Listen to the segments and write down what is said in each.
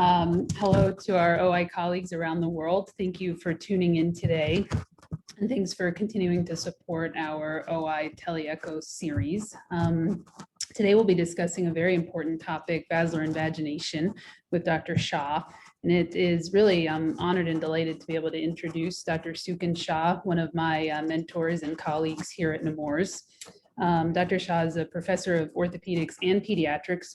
Hello to our OI colleagues around the world. Thank you for tuning in today. And thanks for continuing to support our OI Teleecho series. Today we'll be discussing a very important topic, basilar invagination, with Dr. Shah. And it is really, I'm honored and delighted to be able to introduce Dr. Suken Shah, one of my mentors and colleagues here at Nemours. Dr. Shah is a professor of orthopedics and pediatrics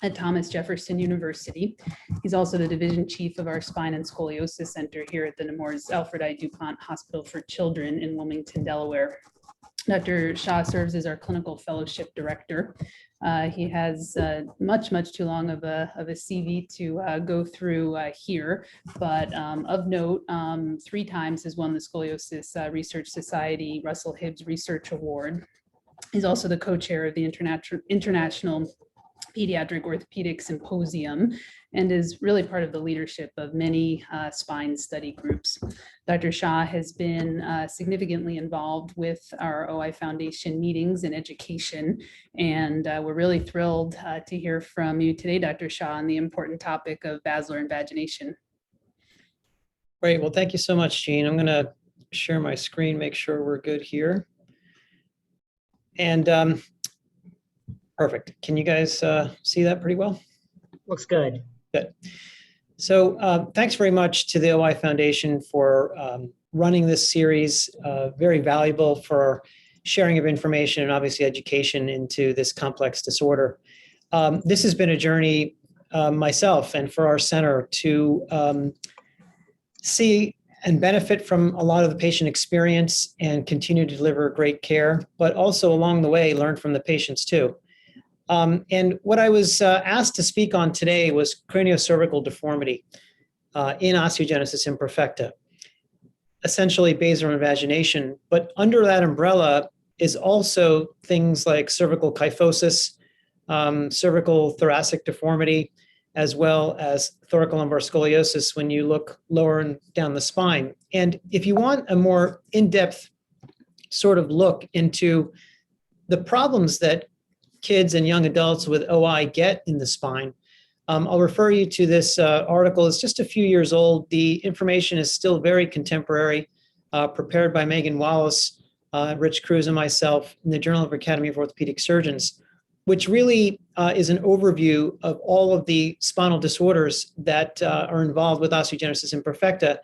at Thomas Jefferson University. He's also the division chief of our Spine and Scoliosis Center here at the Nemours Alfred duPont Hospital for Children in Wilmington, Delaware. Dr. Shah serves as our clinical fellowship director. He has much too long of a CV to go through here, but of note, 3 times has won the Scoliosis Research Society Russell Hibbs Research Award. He's also the co-chair of the International Pediatric Orthopedic Symposium and is really part of the leadership of many spine study groups. Dr. Shah has been significantly involved with our OI Foundation meetings and education, and we're really thrilled to hear from you today, Dr. Shah, on the important topic of basilar invagination. Great. Well, thank you so much, Jean. I'm going to share my screen, make sure we're good here. And perfect. Can you guys see that pretty well? Looks good. Good. So thanks very much to the OI Foundation for running this series. Very valuable for sharing of information and obviously education into this complex disorder. This has been a journey myself and for our center to see and benefit from a lot of the patient experience and continue to deliver great care, but also along the way learn from the patients too. And what I was asked to speak on today was craniocervical deformity in osteogenesis imperfecta, essentially basilar invagination. But under that umbrella is also things like cervical kyphosis, cervical thoracic deformity, as well as thoracolumbar scoliosis when you look lower and down the spine. And if you want a more in-depth sort of look into the problems that kids and young adults with OI get in the spine, I'll refer you to this article. It's just a few years old. The information is still very contemporary, prepared by Megan Wallace, Rich Cruz, and myself in the Journal of Academy of Orthopedic Surgeons, which really is an overview of all of the spinal disorders that are involved with osteogenesis imperfecta,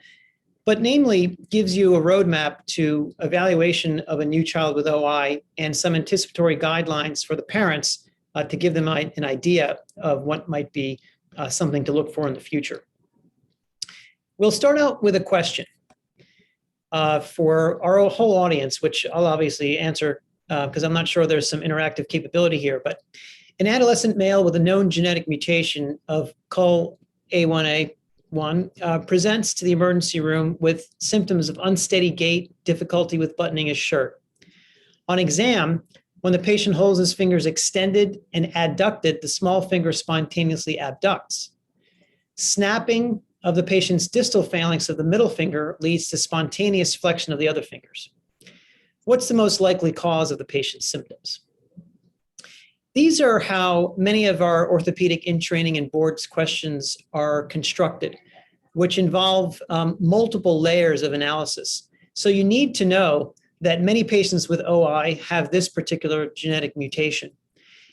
but namely gives you a roadmap to evaluation of a new child with OI and some anticipatory guidelines for the parents to give them an idea of what might be something to look for in the future. We'll start out with a question for our whole audience, which I'll obviously answer because I'm not sure there's some interactive capability here, but an adolescent male with a known genetic mutation of CUL-A1A1 presents to the emergency room with symptoms of unsteady gait, difficulty with buttoning his shirt. On exam, when the patient holds his fingers extended and adducted, the small finger spontaneously abducts. Snapping of the patient's distal phalanx of the middle finger leads to spontaneous flexion of the other fingers. What's the most likely cause of the patient's symptoms? These are how many of our orthopedic in-training and boards questions are constructed, which involve multiple layers of analysis. So you need to know that many patients with OI have this particular genetic mutation.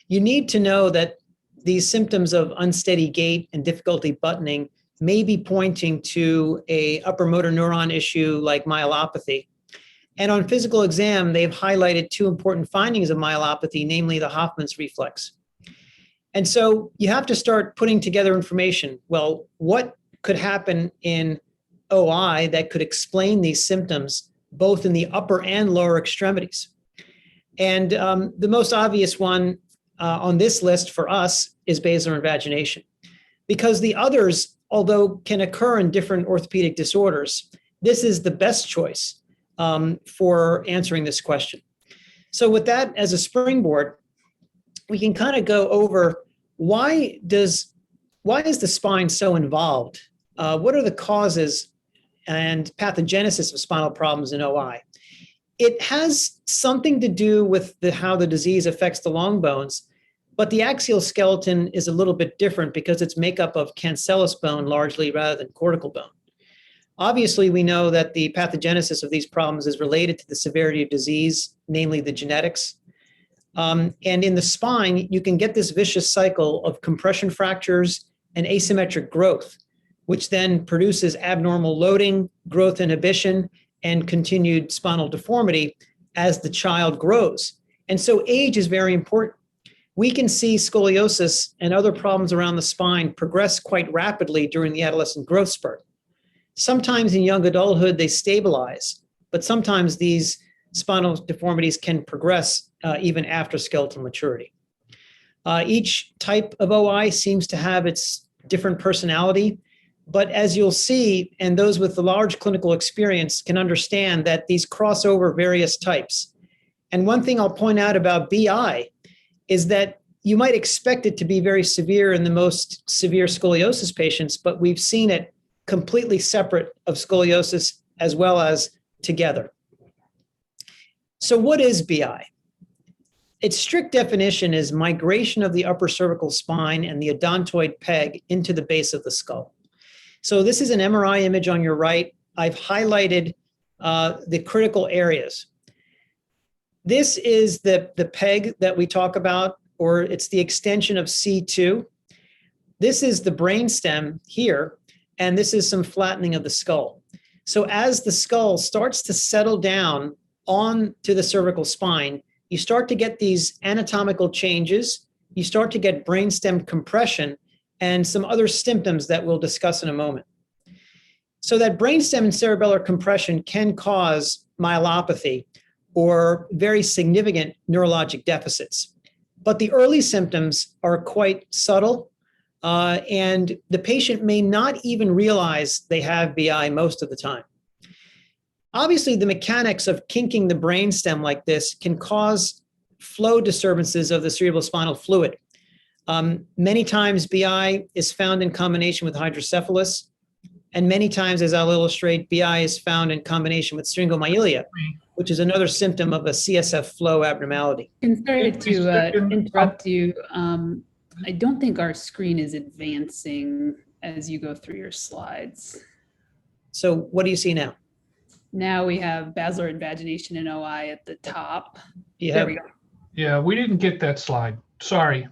You need to know that these symptoms of unsteady gait and difficulty buttoning may be pointing to an upper motor neuron issue like myelopathy. And on physical exam, they've highlighted 2 important findings of myelopathy, namely the Hoffman's reflex. And so you have to start putting together information. Well, what could happen in OI that could explain these symptoms, both in the upper and lower extremities? And the most obvious one on this list for us is basilar invagination, because the others, although can occur in different orthopedic disorders, this is the best choice for answering this question. So with that as a springboard, we can kind of go over why is the spine so involved? What are the causes and pathogenesis of spinal problems in OI? It has something to do with how the disease affects the long bones, But the axial skeleton is a little bit different because it's made up of cancellous bone largely rather than cortical bone. Obviously, we know that the pathogenesis of these problems is related to the severity of disease, namely the genetics. And in the spine, you can get this vicious cycle of compression fractures and asymmetric growth, which then produces abnormal loading, growth inhibition, and continued spinal deformity as the child grows. And so age is very important. We can see scoliosis and other problems around the spine progress quite rapidly during the adolescent growth spurt. Sometimes in young adulthood, they stabilize, but sometimes these spinal deformities can progress even after skeletal maturity. Each type of OI seems to have its different personality, but as you'll see, and those with the large clinical experience can understand that these cross over various types. And one thing I'll point out about BI is that you might expect it to be very severe in the most severe scoliosis patients, but we've seen it completely separate of scoliosis as well as together. So what is BI? Its strict definition is migration of the upper cervical spine and the odontoid peg into the base of the skull. So this is an MRI image on your right. I've highlighted the critical areas. This is the peg that we talk about, or it's the extension of C2. This is the brainstem here, and this is some flattening of the skull. So as the skull starts to settle down onto the cervical spine, you start to get these anatomical changes, you start to get brainstem compression, and some other symptoms that we'll discuss in a moment. So that brainstem and cerebellar compression can cause myelopathy or very significant neurologic deficits. But the early symptoms are quite subtle, and the patient may not even realize they have BI most of the time. Obviously, the mechanics of kinking the brainstem like this can cause flow disturbances of the cerebrospinal fluid. Many times BI is found in combination with hydrocephalus, and many times, as I'll illustrate, BI is found in combination with syringomyelia, which is another symptom of a CSF flow abnormality. I'm sorry to interrupt you. I don't think our screen is advancing as you go through your slides. So what do you see now? Now we have basilar invagination and OI at the top. There we go. Yeah, we didn't get that slide. Sorry.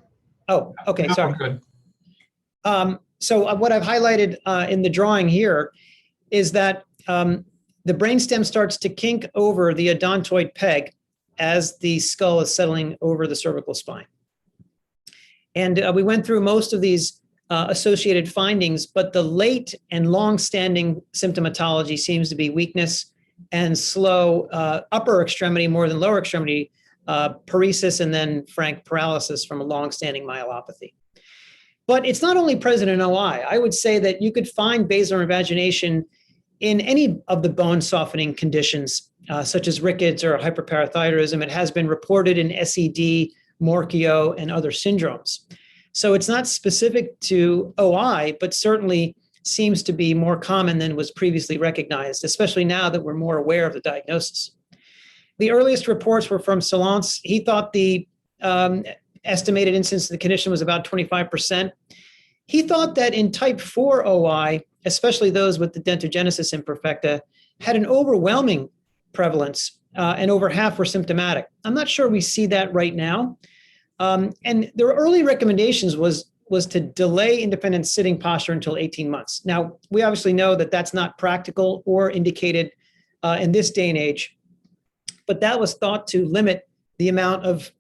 Oh, okay, No, sorry. good. So what I've highlighted in the drawing here is that the brainstem starts to kink over the odontoid peg as the skull is settling over the cervical spine. And we went through most of these associated findings, but the late and long-standing symptomatology seems to be weakness and slow upper extremity more than lower extremity paresis, and then frank paralysis from a long-standing myelopathy. But it's not only present in OI. I would say that you could find basilar invagination in any of the bone softening conditions, such as rickets or hyperparathyroidism. It has been reported in SED, Morchio, and other syndromes. So it's not specific to OI, but certainly seems to be more common than was previously recognized, especially now that we're more aware of the diagnosis. The earliest reports were from Solance. He thought the estimated incidence of the condition was about 25%. He thought that in type 4 OI, especially those with the dentogenesis imperfecta, had an overwhelming prevalence, and over half were symptomatic. I'm not sure we see that right now. And their early recommendations was to delay independent sitting posture until 18 months. Now, we obviously know that that's not practical or indicated in this day and age, but that was thought to limit the amount of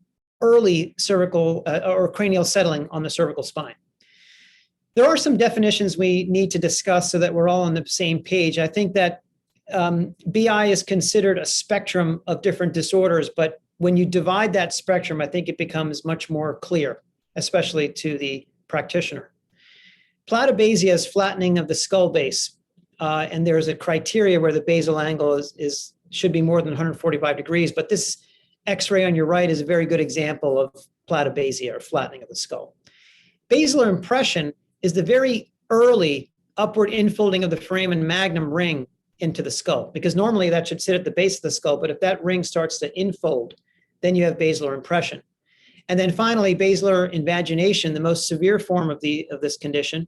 early cervical or cranial settling on the cervical spine. There are some definitions we need to discuss so that we're all on the same page. I think that BI is considered a spectrum of different disorders, but when you divide that spectrum, I think it becomes much more clear, especially to the practitioner. Platybasia is flattening of the skull base, and there's a criteria where the basal angle should be more than 145 degrees, but this X-ray on your right is a very good example of platybasia, or flattening of the skull. Basilar impression is the very early upward infolding of the foramen magnum ring into the skull, because normally that should sit at the base of the skull, but if that ring starts to infold, then you have basilar impression. And then finally, basilar invagination, the most severe form of this condition,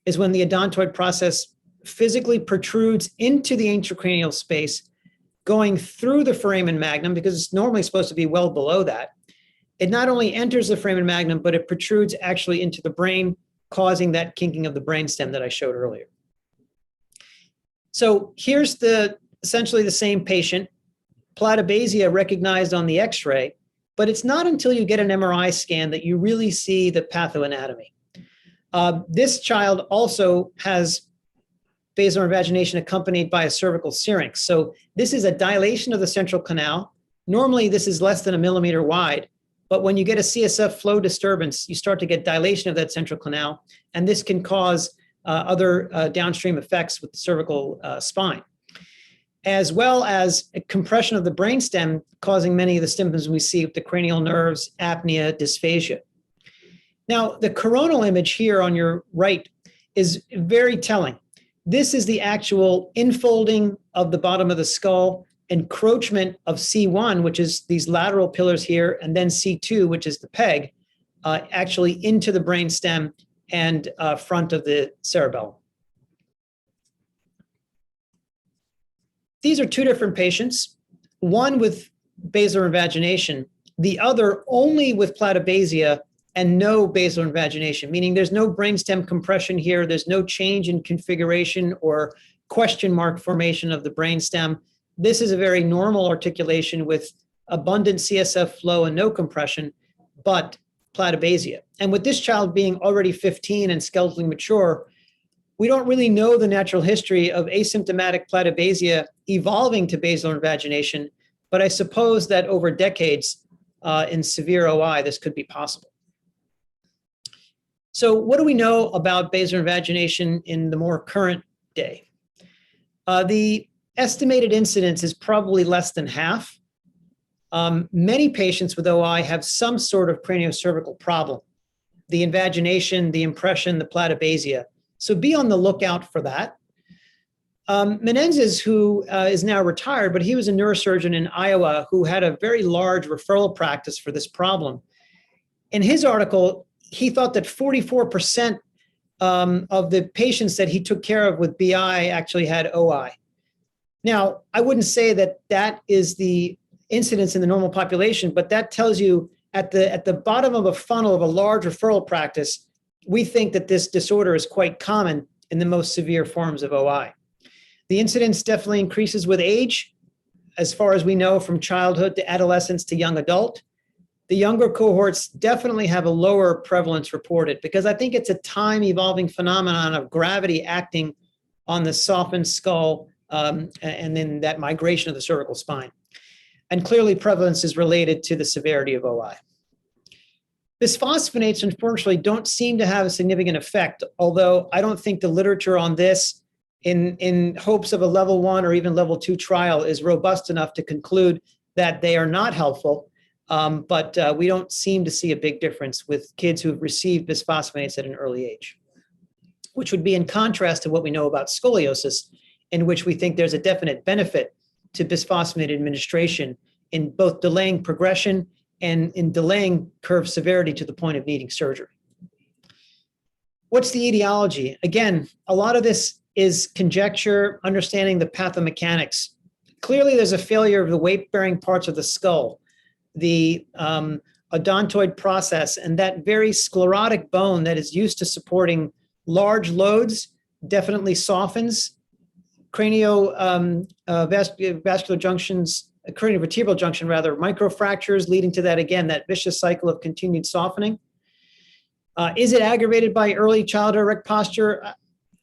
is when the odontoid process physically protrudes into the intracranial space, going through the foramen magnum, because it's normally supposed to be well below that. It not only enters the foramen magnum, but it protrudes actually into the brain, causing that kinking of the brainstem that I showed earlier. So here's essentially the same patient, platybasia recognized on the X-ray, but it's not until you get an MRI scan that you really see the pathoanatomy. This child also has basilar invagination accompanied by a cervical syrinx. So this is a dilation of the central canal. Normally, this is less than 1 millimeter wide, but when you get a CSF flow disturbance, you start to get dilation of that central canal, and this can cause other downstream effects with the cervical spine, as well as a compression of the brainstem, causing many of the symptoms we see with the cranial nerves, apnea, dysphagia. Now, the coronal image here on your right is very telling. This is the actual infolding of the bottom of the skull, encroachment of C1, which is these lateral pillars here, and then C2, which is the peg, actually into the brainstem and front of the cerebellum. These are two different patients, one with basilar invagination, the other only with platybasia and no basilar invagination, meaning there's no brainstem compression here, there's no change in configuration or question mark formation of the brainstem. This is a very normal articulation with abundant CSF flow and no compression, but platybasia. And with this child being already 15 and skeletally mature, we don't really know the natural history of asymptomatic platybasia evolving to basilar invagination, but I suppose that over decades in severe OI, this could be possible. So what do we know about basilar invagination in the more current day? The estimated incidence is probably less than half. Many patients with OI have some sort of craniocervical problem, the invagination, the impression, the platybasia. So be on the lookout for that. Menendez, who is now retired, but he was a neurosurgeon in Iowa who had a very large referral practice for this problem. In his article, he thought that 44% of the patients that he took care of with BI actually had OI. Now, I wouldn't say that that is the incidence in the normal population, but that tells you at the bottom of a funnel of a large referral practice, we think that this disorder is quite common in the most severe forms of OI. The incidence definitely increases with age, as far as we know, from childhood to adolescence to young adult. The younger cohorts definitely have a lower prevalence reported because I think it's a time evolving phenomenon of gravity acting on the softened skull and then that migration of the cervical spine. And clearly prevalence is related to the severity of OI. Bisphosphonates, unfortunately, don't seem to have a significant effect, although I don't think the literature on this in hopes of a level 1 or even level 2 trial is robust enough to conclude that they are not helpful. But we don't seem to see a big difference with kids who have received bisphosphonates at an early age, which would be in contrast to what we know about scoliosis, in which we think there's a definite benefit to bisphosphonate administration in both delaying progression and in delaying curve severity to the point of needing surgery. What's the etiology? Again, a lot of this is conjecture, understanding the pathomechanics. Clearly, there's a failure of the weight-bearing parts of the skull, the odontoid process, and that very sclerotic bone that is used to supporting large loads definitely softens. Vascular junctions, craniovertebral junction rather, microfractures leading to that, again, that vicious cycle of continued softening. Is it aggravated by early childhood erect posture?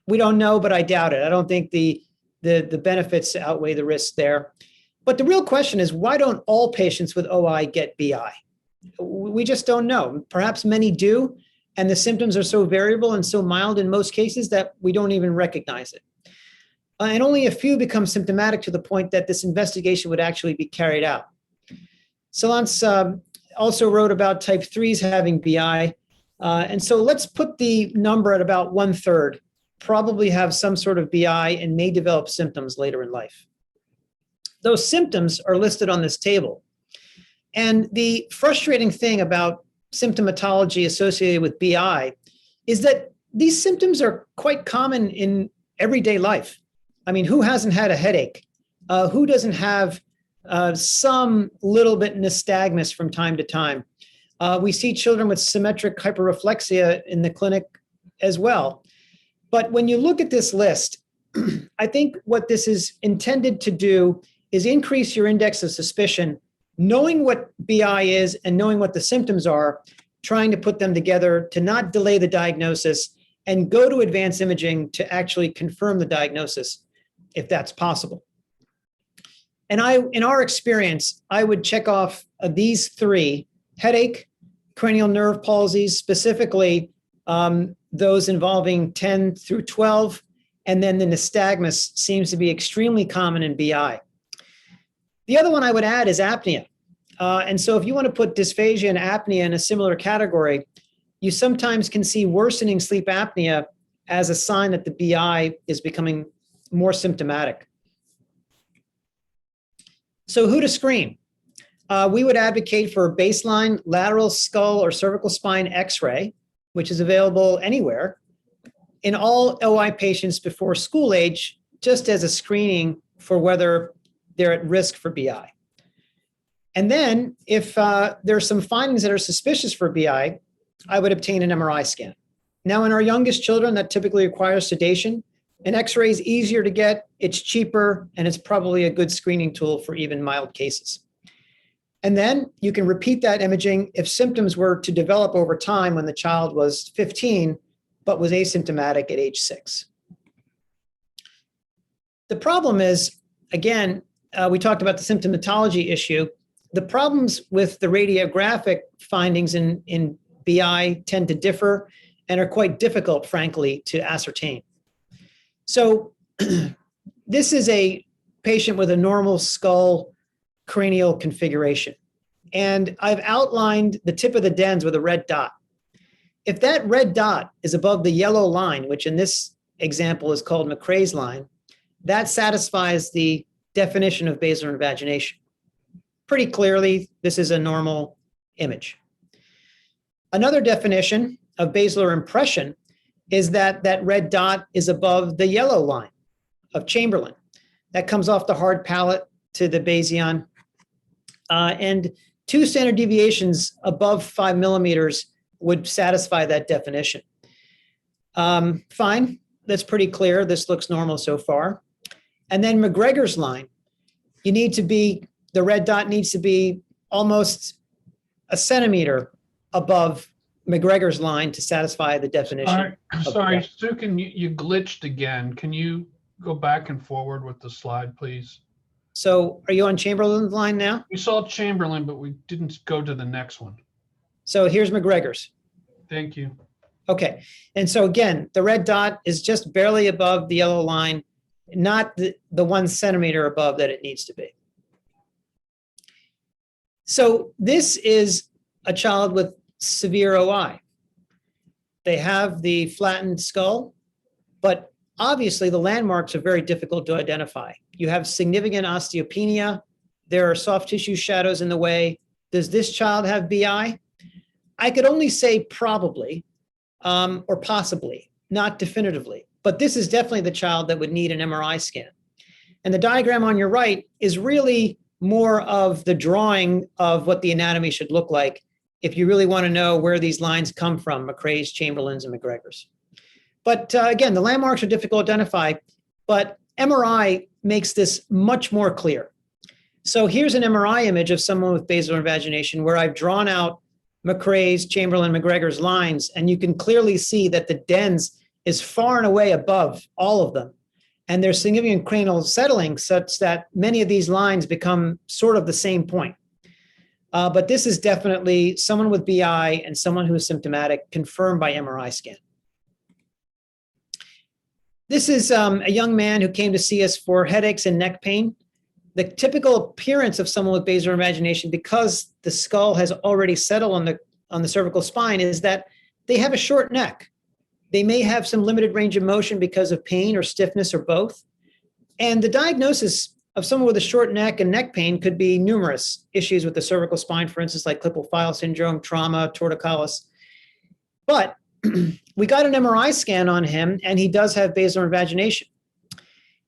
We don't know, but I doubt it. I don't think the benefits outweigh the risks there. But the real question is, why don't all patients with OI get BI? We just don't know. Perhaps many do, and the symptoms are so variable and so mild in most cases that we don't even recognize it. And only a few become symptomatic to the point that this investigation would actually be carried out. Salance also wrote about type 3s having BI. And so let's put the number at about 1/3, probably have some sort of BI and may develop symptoms later in life. Those symptoms are listed on this table. And the frustrating thing about symptomatology associated with BI is that these symptoms are quite common in everyday life. I mean, who hasn't had a headache? Who doesn't have some little bit nystagmus from time to time? We see children with symmetric hyperreflexia in the clinic as well. But when you look at this list, I think what this is intended to do is increase your index of suspicion, knowing what BI is and knowing what the symptoms are, trying to put them together to not delay the diagnosis and go to advanced imaging to actually confirm the diagnosis, if that's possible. And in our experience, I would check off these three: headache, cranial nerve palsies, specifically those involving 10 through 12, and then the nystagmus seems to be extremely common in BI. The other one I would add is apnea. And so if you want to put dysphagia and apnea in a similar category, you sometimes can see worsening sleep apnea as a sign that the BI is becoming more symptomatic. So who to screen? We would advocate for a baseline lateral skull or cervical spine X-ray, which is available anywhere, in all OI patients before school age, just as a screening for whether they're at risk for BI. And then if there are some findings that are suspicious for BI, I would obtain an MRI scan. Now, in our youngest children, that typically requires sedation. An X-ray is easier to get, it's cheaper, and it's probably a good screening tool for even mild cases. And then you can repeat that imaging if symptoms were to develop over time when the child was 15, but was asymptomatic at age 6. The problem is, again, we talked about the symptomatology issue. The problems with the radiographic findings in BI tend to differ and are quite difficult, frankly, to ascertain. So this is a patient with a normal skull cranial configuration. And I've outlined the tip of the dens with a red dot. If that red dot is above the yellow line, which in this example is called McRae's line, that satisfies the definition of basilar invagination. Pretty clearly, this is a normal image. Another definition of basilar impression is that that red dot is above the yellow line of Chamberlain. That comes off the hard palate to the basion. And 2 standard deviations above 5 millimeters would satisfy that definition. Fine, that's pretty clear. This looks normal so far. And then McGregor's line, the red dot needs to be almost a centimeter above McGregor's line to satisfy the definition. Sorry, Suken, you glitched again. Can you go back and forward with the slide, please? So are you on Chamberlain's line now? We saw Chamberlain, but we didn't go to the next one. So here's McGregor's. Thank you. Okay. And so again, the red dot is just barely above the yellow line, not the 1 centimeter above that it needs to be. So this is a child with severe OI. They have the flattened skull, but obviously the landmarks are very difficult to identify. You have significant osteopenia. There are soft tissue shadows in the way. Does this child have BI? I could only say probably or possibly, not definitively, but this is definitely the child that would need an MRI scan. And the diagram on your right is really more of the drawing of what the anatomy should look like if you really want to know where these lines come from, McRae's, Chamberlain's, and McGregor's. But again, the landmarks are difficult to identify, but MRI makes this much more clear. So here's an MRI image of someone with basilar invagination where I've drawn out McRae's, Chamberlain, McGregor's lines, and you can clearly see that the dens is far and away above all of them. And there's significant cranial settling such that many of these lines become sort of the same point. But this is definitely someone with BI and someone who is symptomatic, confirmed by MRI scan. This is a young man who came to see us for headaches and neck pain. The typical appearance of someone with basilar invagination, because the skull has already settled on the cervical spine, is that they have a short neck. They may have some limited range of motion because of pain or stiffness or both. And the diagnosis of someone with a short neck and neck pain could be numerous issues with the cervical spine, for instance, like Klippel-Feil syndrome, trauma, torticollis. But we got an MRI scan on him, and he does have basilar invagination.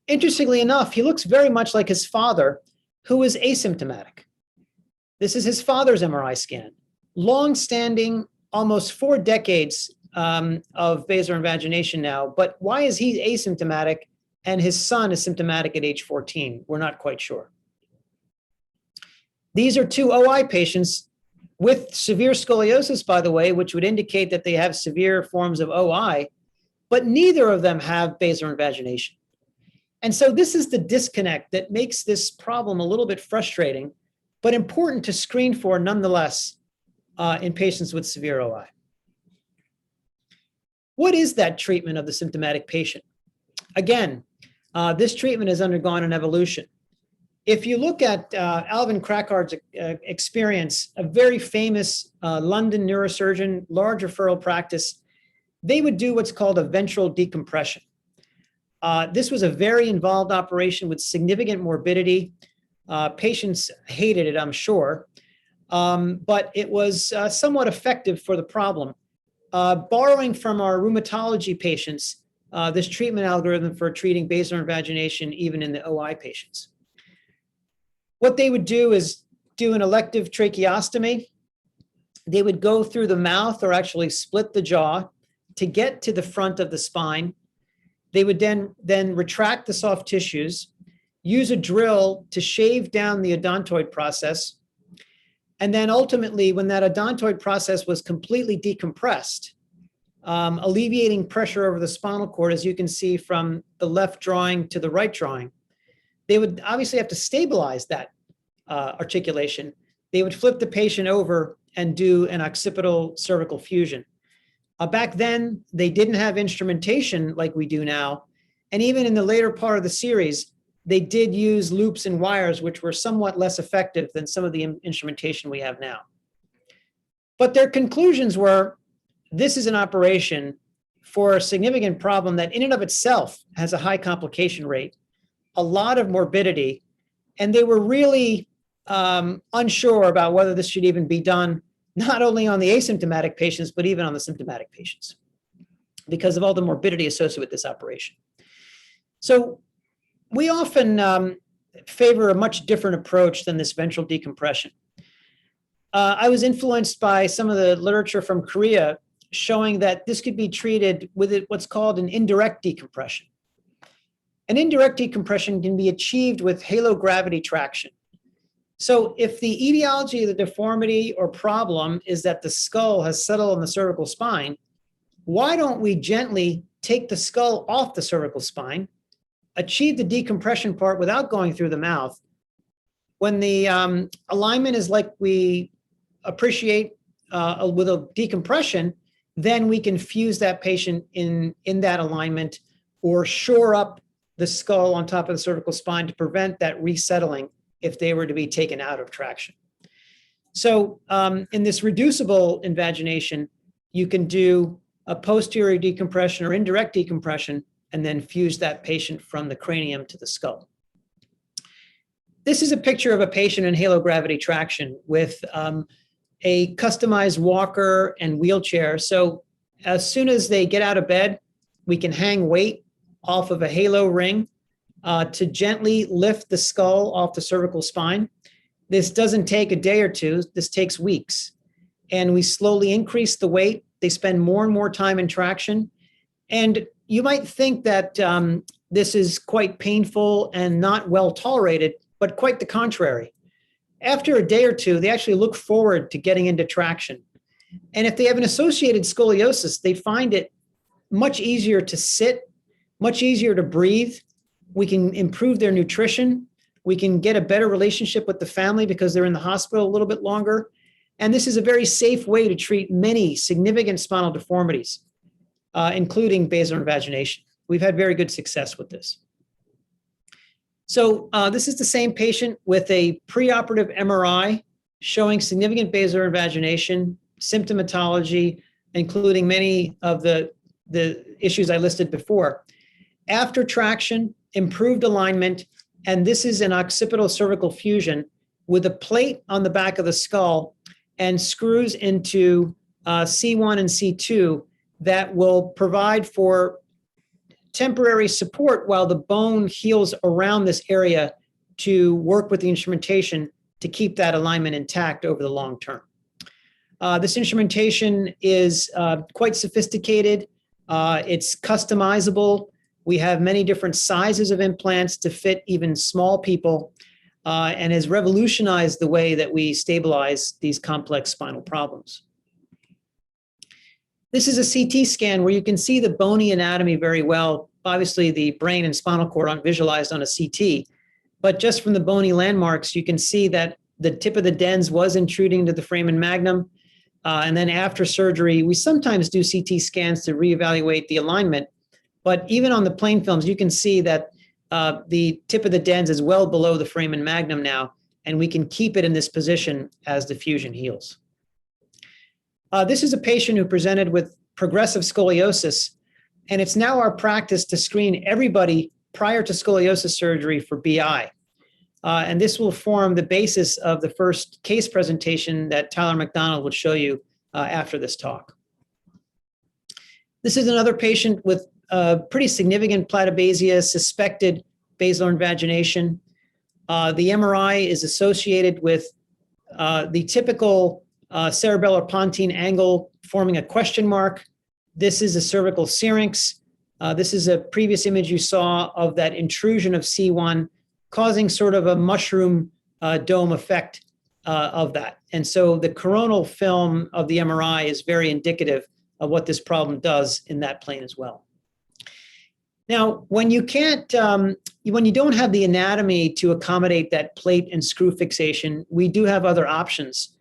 Interestingly enough, he looks very much like his father, who is asymptomatic. This is his father's MRI scan. Long-standing, almost 4 decades of basilar invagination now. But why is he asymptomatic and his son is symptomatic at age 14? We're not quite sure. These are 2 OI patients with severe scoliosis, by the way, which would indicate that they have severe forms of OI, but neither of them have basilar invagination. And so this is the disconnect that makes this problem a little bit frustrating, but important to screen for nonetheless in patients with severe OI. What is that treatment of the symptomatic patient? Again, this treatment has undergone an evolution. If you look at Alvin Krakauer's experience, a very famous London neurosurgeon, large referral practice, they would do what's called a ventral decompression. This was a very involved operation with significant morbidity. Patients hated it, I'm sure, but it was somewhat effective for the problem. Borrowing from our rheumatology patients, this treatment algorithm for treating basilar invagination even in the OI patients. What they would do is do an elective tracheostomy. They would go through the mouth or actually split the jaw to get to the front of the spine. They would then retract the soft tissues, use a drill to shave down the odontoid process. And then ultimately, when that odontoid process was completely decompressed, alleviating pressure over the spinal cord, as you can see from the left drawing to the right drawing, they would obviously have to stabilize that articulation. They would flip the patient over and do an occipital cervical fusion. Back then, they didn't have instrumentation like we do now. And even in the later part of the series, they did use loops and wires, which were somewhat less effective than some of the instrumentation we have now. But their conclusions were, this is an operation for a significant problem that in and of itself has a high complication rate, a lot of morbidity, and they were really unsure about whether this should even be done, not only on the asymptomatic patients, but even on the symptomatic patients, because of all the morbidity associated with this operation. So we often favor a much different approach than this ventral decompression. I was influenced by some of the literature from Korea showing that this could be treated with what's called an indirect decompression. An indirect decompression can be achieved with halo gravity traction. So if the etiology of the deformity or problem is that the skull has settled on the cervical spine, why don't we gently take the skull off the cervical spine, achieve the decompression part without going through the mouth? When the alignment is like we appreciate with a decompression, then we can fuse that patient in that alignment or shore up the skull on top of the cervical spine to prevent that resettling if they were to be taken out of traction. So in this reducible invagination, you can do a posterior decompression or indirect decompression and then fuse that patient from the cranium to the skull. This is a picture of a patient in halo gravity traction with a customized walker and wheelchair. So as soon as they get out of bed, we can hang weight off of a halo ring to gently lift the skull off the cervical spine. This doesn't take a day or two, this takes weeks. And we slowly increase the weight. They spend more and more time in traction. And you might think that this is quite painful and not well tolerated, but quite the contrary. After a day or two, they actually look forward to getting into traction. And if they have an associated scoliosis, they find it much easier to sit, much easier to breathe. We can improve their nutrition. We can get a better relationship with the family because they're in the hospital a little bit longer. And this is a very safe way to treat many significant spinal deformities, including basilar invagination. We've had very good success with this. So this is the same patient with a preoperative MRI showing significant basilar invagination, symptomatology, including many of the issues I listed before. After traction, improved alignment, And this is an occipital cervical fusion with a plate on the back of the skull and screws into C1 and C2 that will provide for temporary support while the bone heals around this area to work with the instrumentation to keep that alignment intact over the long term. This instrumentation is quite sophisticated. It's customizable. We have many different sizes of implants to fit even small people, and has revolutionized the way that we stabilize these complex spinal problems. This is a CT scan where you can see the bony anatomy very well. Obviously, the brain and spinal cord aren't visualized on a CT, but just from the bony landmarks, you can see that the tip of the dens was intruding into the foramen magnum. And then after surgery, we sometimes do CT scans to reevaluate the alignment. But even on the plain films, you can see that the tip of the dens is well below the foramen magnum now, and we can keep it in this position as the fusion heals. This is a patient who presented with progressive scoliosis, and it's now our practice to screen everybody prior to scoliosis surgery for BI. And this will form the basis of the first case presentation that Tyler McDonald will show you after this talk. This is another patient with pretty significant platybasia, suspected basilar invagination. The MRI is associated with the typical cerebellar pontine angle forming a question mark. This is a cervical syrinx. This is a previous image you saw of that intrusion of C1 causing sort of a mushroom dome effect of that. And so the coronal film of the MRI is very indicative of what this problem does in that plane as well. Now, when you can't, when you don't have the anatomy to accommodate that plate and screw fixation, we do have other options.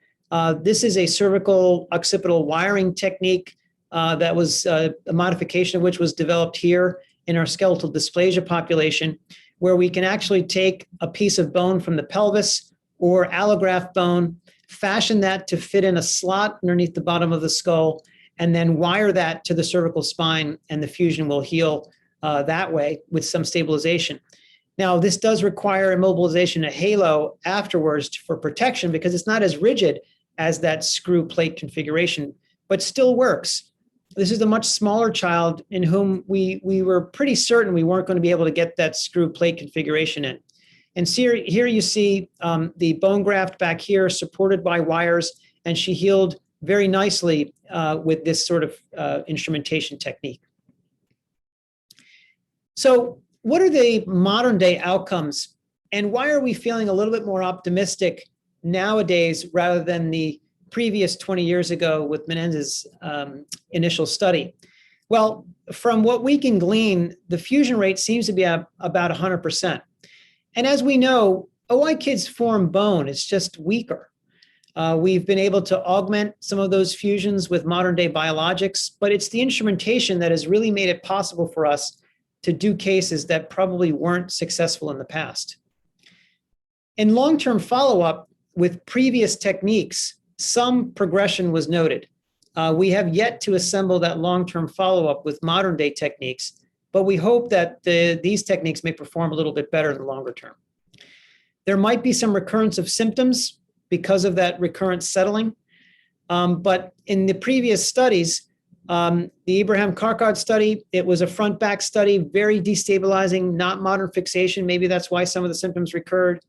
This is a cervical occipital wiring technique that was a modification of which was developed here in our skeletal dysplasia population, where we can actually take a piece of bone from the pelvis or allograft bone, fashion that to fit in a slot underneath the bottom of the skull, and then wire that to the cervical spine, and the fusion will heal that way with some stabilization. Now, this does require immobilization of halo afterwards for protection because it's not as rigid as that screw plate configuration, but still works. This is a much smaller child in whom we were pretty certain we weren't going to be able to get that screw plate configuration in. And here you see the bone graft back here supported by wires, and she healed very nicely with this sort of instrumentation technique. So what are the modern day outcomes, and why are we feeling a little bit more optimistic nowadays rather than the previous 20 years ago with Menendez's initial study? Well, from what we can glean, the fusion rate seems to be about 100%. And as we know, OI kids form bone, it's just weaker. We've been able to augment some of those fusions with modern day biologics, but it's the instrumentation that has really made it possible for us to do cases that probably weren't successful in the past. In long-term follow-up with previous techniques, some progression was noted. We have yet to assemble that long-term follow-up with modern day techniques, but we hope that these techniques may perform a little bit better in the longer term. There might be some recurrence of symptoms because of that recurrent settling, but in the previous studies, the Abraham Karkad study, it was a front-back study, very destabilizing, not modern fixation. Maybe that's why some of the symptoms recurred.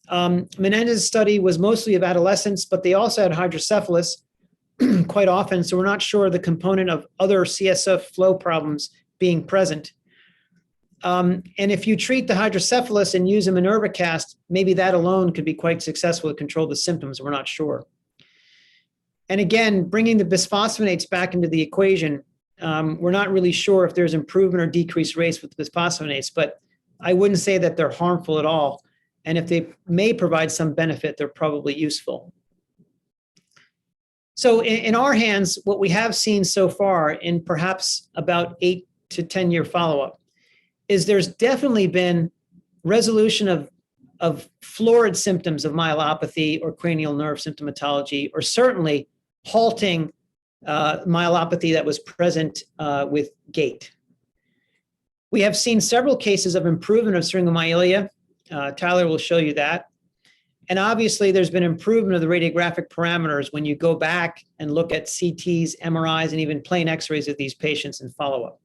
Menendez's study was mostly of adolescents, but they also had hydrocephalus quite often, so we're not sure the component of other CSF flow problems being present. And if you treat the hydrocephalus and use a Minerva cast, maybe that alone could be quite successful to control the symptoms. We're not sure. And again, bringing the bisphosphonates back into the equation, we're not really sure if there's improvement or decreased rates with bisphosphonates, but I wouldn't say that they're harmful at all. And if they may provide some benefit, they're probably useful. So in our hands, what we have seen so far in perhaps about 8 to 10 year follow-up is there's definitely been resolution of florid symptoms of myelopathy or cranial nerve symptomatology, or certainly halting myelopathy that was present with gait. We have seen several cases of improvement of syringomyelia. Tyler will show you that. And obviously, there's been improvement of the radiographic parameters when you go back and look at CTs, MRIs, and even plain X-rays of these patients in follow-up.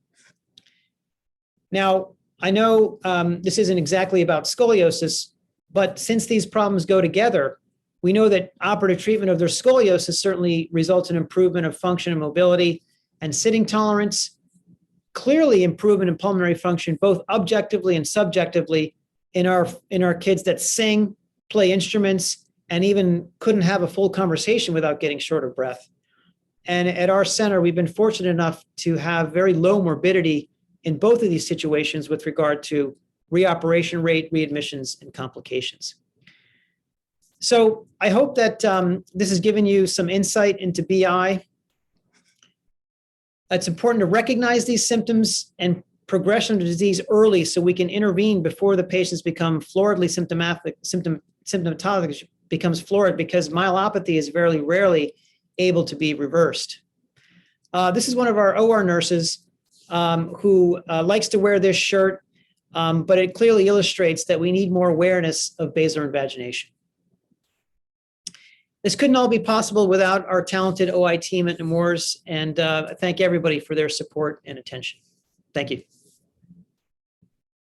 Now, I know this isn't exactly about scoliosis, but since these problems go together, we know that operative treatment of their scoliosis certainly results in improvement of function and mobility and sitting tolerance, clearly improvement in pulmonary function, both objectively and subjectively in our kids that sing, play instruments, and even couldn't have a full conversation without getting short of breath. And at our center, we've been fortunate enough to have very low morbidity in both of these situations with regard to reoperation rate, readmissions, and complications. So I hope that this has given you some insight into BI. It's important to recognize these symptoms and progression of the disease early so we can intervene before the patients become floridly symptomatology becomes florid, because myelopathy is very rarely able to be reversed. This is one of our OR nurses who likes to wear this shirt, but it clearly illustrates that we need more awareness of basilar invagination. This couldn't all be possible without our talented OI team at Nemours, and thank everybody for their support and attention. Thank you.